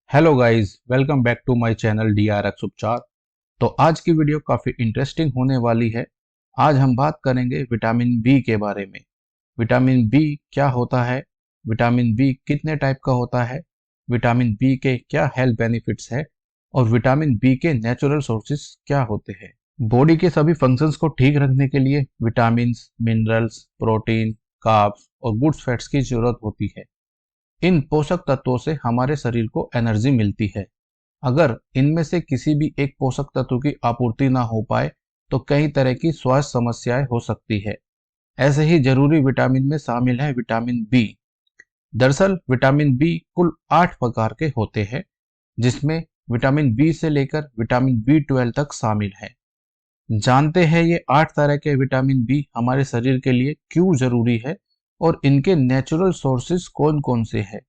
Hello guys, welcome back to my channel DRX उपचार। तो आज की वीडियो काफ़ी इंटरेस्टिंग होने वाली है। आज हम बात करेंगे विटामिन बी के बारे में। विटामिन बी क्या होता है, विटामिन बी कितने टाइप का होता है, विटामिन बी के क्या हेल्थ बेनिफिट्स है और विटामिन बी के नेचुरल सोर्सेस क्या होते हैं। बॉडी के सभी फंक्शंस को ठीक रखने के लिए विटामिन, मिनरल्स, प्रोटीन, कार्ब्स और गुड्स फैट्स की जरूरत होती है। इन पोषक तत्वों से हमारे शरीर को एनर्जी मिलती है। अगर इनमें से किसी भी एक पोषक तत्व की आपूर्ति ना हो पाए तो कई तरह की स्वास्थ्य समस्याएं हो सकती है। ऐसे ही जरूरी विटामिन में शामिल है विटामिन बी। दरअसल विटामिन बी कुल 8 प्रकार के होते हैं, जिसमें विटामिन बी से लेकर विटामिन बी 12 तक शामिल है। जानते हैं ये 8 तरह के विटामिन बी हमारे शरीर के लिए क्यों जरूरी है और इनके नेचुरल सोर्सेज कौन कौन से हैं।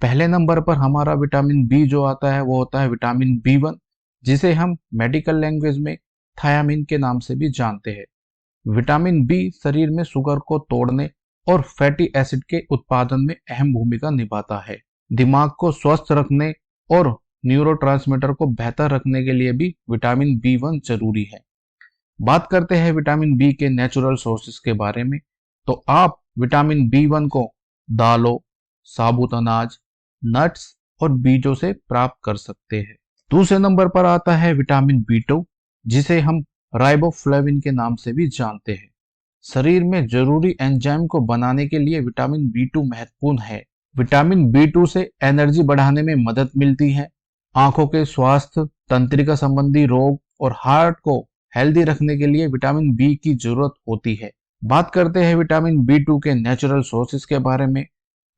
पहले नंबर पर हमारा विटामिन बी जो आता है वो होता है विटामिन बी 1, जिसे हम मेडिकल लैंग्वेज में थायामीन के नाम से भी जानते हैं। विटामिन बी शरीर में शुगर को तोड़ने और फैटी एसिड के उत्पादन में अहम भूमिका निभाता है। दिमाग को स्वस्थ रखने और न्यूरोट्रांसमीटर को बेहतर रखने के लिए भी विटामिन बी 1 जरूरी है। बात करते हैं विटामिन बी के नेचुरल सोर्सेज के बारे में। तो आप विटामिन बी 1 को दालों, साबुत अनाज, नट्स और बीजों से प्राप्त कर सकते हैं। दूसरे नंबर पर आता है विटामिन बी 2, जिसे हम राइबोफ्लेविन के नाम से भी जानते हैं। शरीर में जरूरी एंजाइम को बनाने के लिए विटामिन बी 2 महत्वपूर्ण है। विटामिन बी 2 से एनर्जी बढ़ाने में मदद मिलती है। आंखों के स्वास्थ्य, तंत्रिका संबंधी रोग और हार्ट को हेल्दी रखने के लिए विटामिन बी की जरूरत होती है। बात करते हैं विटामिन बी 2 के नेचुरल सोर्सेज के बारे में।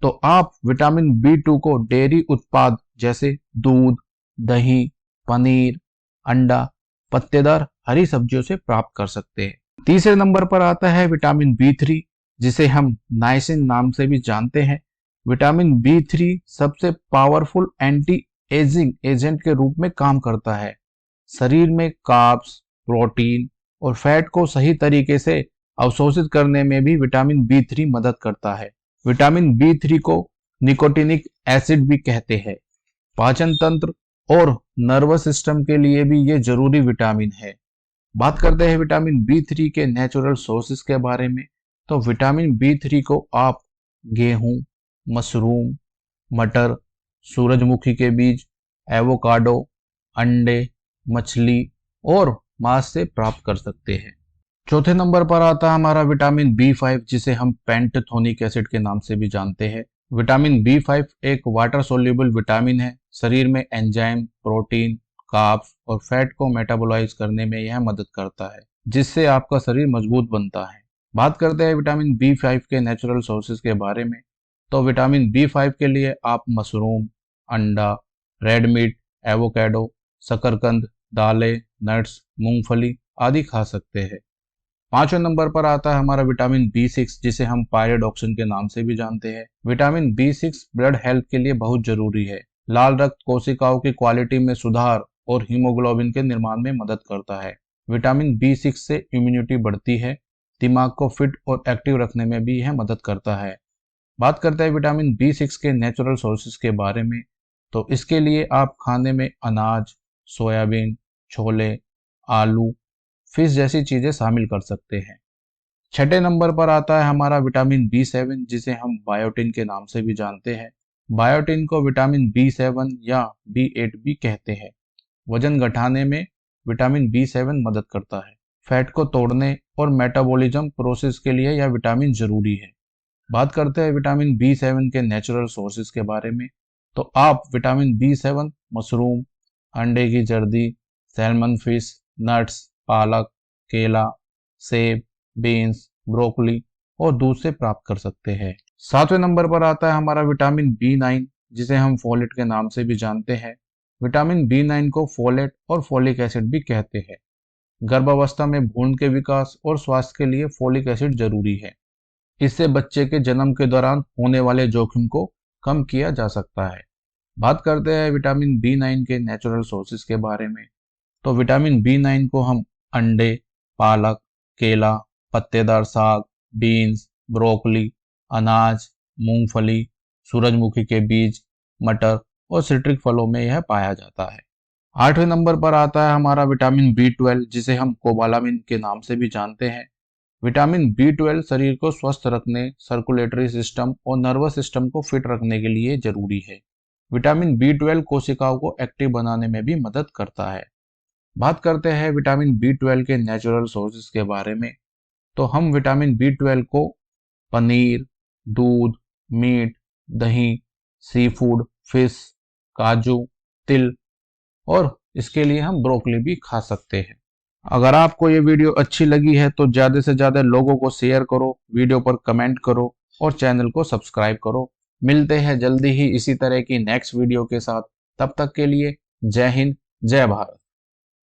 तो आप विटामिन बी 2 को डेयरी उत्पाद जैसे दूध, दही, पनीर, अंडा, पत्तेदार हरी सब्जियों से प्राप्त कर सकते हैं। तीसरे नंबर पर आता है विटामिन बी 3, जिसे हम नाइसिन नाम से भी जानते हैं। विटामिन बी 3 सबसे पावरफुल एंटी एजिंग एजेंट के रूप में काम करता है। शरीर में कार्ब्स, प्रोटीन और फैट को सही तरीके से अवशोषित करने में भी विटामिन बी 3 मदद करता है। विटामिन बी 3 को निकोटिनिक एसिड भी कहते हैं। पाचन तंत्र और नर्वस सिस्टम के लिए भी ये जरूरी विटामिन है। बात करते हैं विटामिन बी 3 के नेचुरल सोर्सेज के बारे में। तो विटामिन बी 3 को आप गेहूं, मशरूम, मटर, सूरजमुखी के बीज, एवोकाडो, अंडे, मछली और मांस से प्राप्त कर सकते हैं। चौथे नंबर पर आता है हमारा विटामिन बी 5, जिसे हम पेंटथोनिक एसिड के नाम से भी जानते हैं। विटामिन बी 5 एक वाटर सोल्यूबल विटामिन है। शरीर में एंजाइम, प्रोटीन, कार्ब्स और फैट को मेटाबोलाइज करने में यह मदद करता है, जिससे आपका शरीर मजबूत बनता है। बात करते हैं विटामिन बी 5 के नेचुरल सोर्सेज के बारे में। तो विटामिन बी 5 के लिए आप मशरूम, अंडा, रेड मीट, एवोकाडो, शकरकंद, दालें, नट्स, मूंगफली आदि खा सकते हैं। पांचवें नंबर पर आता है हमारा विटामिन बी 6, जिसे हम पायरिडॉक्सिन के नाम से भी जानते हैं। विटामिन बी 6 ब्लड हेल्थ के लिए बहुत जरूरी है। लाल रक्त कोशिकाओं की क्वालिटी में सुधार और हीमोग्लोबिन के निर्माण में मदद करता है। विटामिन बी 6 से इम्यूनिटी बढ़ती है। दिमाग को फिट और एक्टिव रखने में भी यह मदद करता है। बात करते हैं विटामिन बी 6 के नेचुरल सोर्सेज के बारे में। तो इसके लिए आप खाने में अनाज, सोयाबीन, छोले, आलू, फिश जैसी चीजें शामिल कर सकते हैं। छठे नंबर पर आता है हमारा विटामिन बी 7, जिसे हम बायोटिन के नाम से भी जानते हैं। बायोटिन को विटामिन बी 7 या बी 8 भी कहते हैं। वजन घटाने में विटामिन बी 7 मदद करता है। फैट को तोड़ने और मेटाबॉलिज्म प्रोसेस के लिए यह विटामिन जरूरी है। बात करते हैं विटामिन बी 7 के नेचुरल सोर्सेज के बारे में। तो आप विटामिन बी 7 मशरूम, अंडे की जर्दी, सैल्मन फिश, नट्स, पालक, केला, सेब, बीन्स, ब्रोकली और दूध से प्राप्त कर सकते हैं। सातवें नंबर पर आता है हमारा विटामिन बी 9, जिसे हम फोलेट के नाम से भी जानते हैं। विटामिन बी 9 को फोलेट और फोलिक एसिड भी कहते हैं। गर्भावस्था में भ्रूण के विकास और स्वास्थ्य के लिए फोलिक एसिड जरूरी है। इससे बच्चे के जन्म के दौरान होने वाले जोखिम को कम किया जा सकता है। बात करते हैं विटामिन बी 9 के नेचुरल सोर्सेज के बारे में। तो विटामिन बी 9 को हम अंडे, पालक, केला, पत्तेदार साग, बीन्स, ब्रोकली, अनाज, मूंगफली, सूरजमुखी के बीज, मटर और सिट्रिक फलों में यह पाया जाता है। 8वें नंबर पर आता है हमारा विटामिन B12, जिसे हम कोबालामिन के नाम से भी जानते हैं। विटामिन B12 शरीर को स्वस्थ रखने, सर्कुलेटरी सिस्टम और नर्वस सिस्टम को फिट रखने के लिए जरूरी है। विटामिन B12 कोशिकाओं को एक्टिव बनाने में भी मदद करता है। बात करते हैं विटामिन B12 के नेचुरल सोर्सेज के बारे में। तो हम विटामिन B12 को पनीर, दूध, मीट, दही, सी फूड, फिश, काजू, तिल और इसके लिए हम ब्रोकली भी खा सकते हैं। अगर आपको ये वीडियो अच्छी लगी है तो ज़्यादा से ज़्यादा लोगों को शेयर करो, वीडियो पर कमेंट करो और चैनल को सब्सक्राइब करो। मिलते हैं जल्दी ही इसी तरह की नेक्स्ट वीडियो के साथ। तब तक के लिए जय हिंद, जय भारत।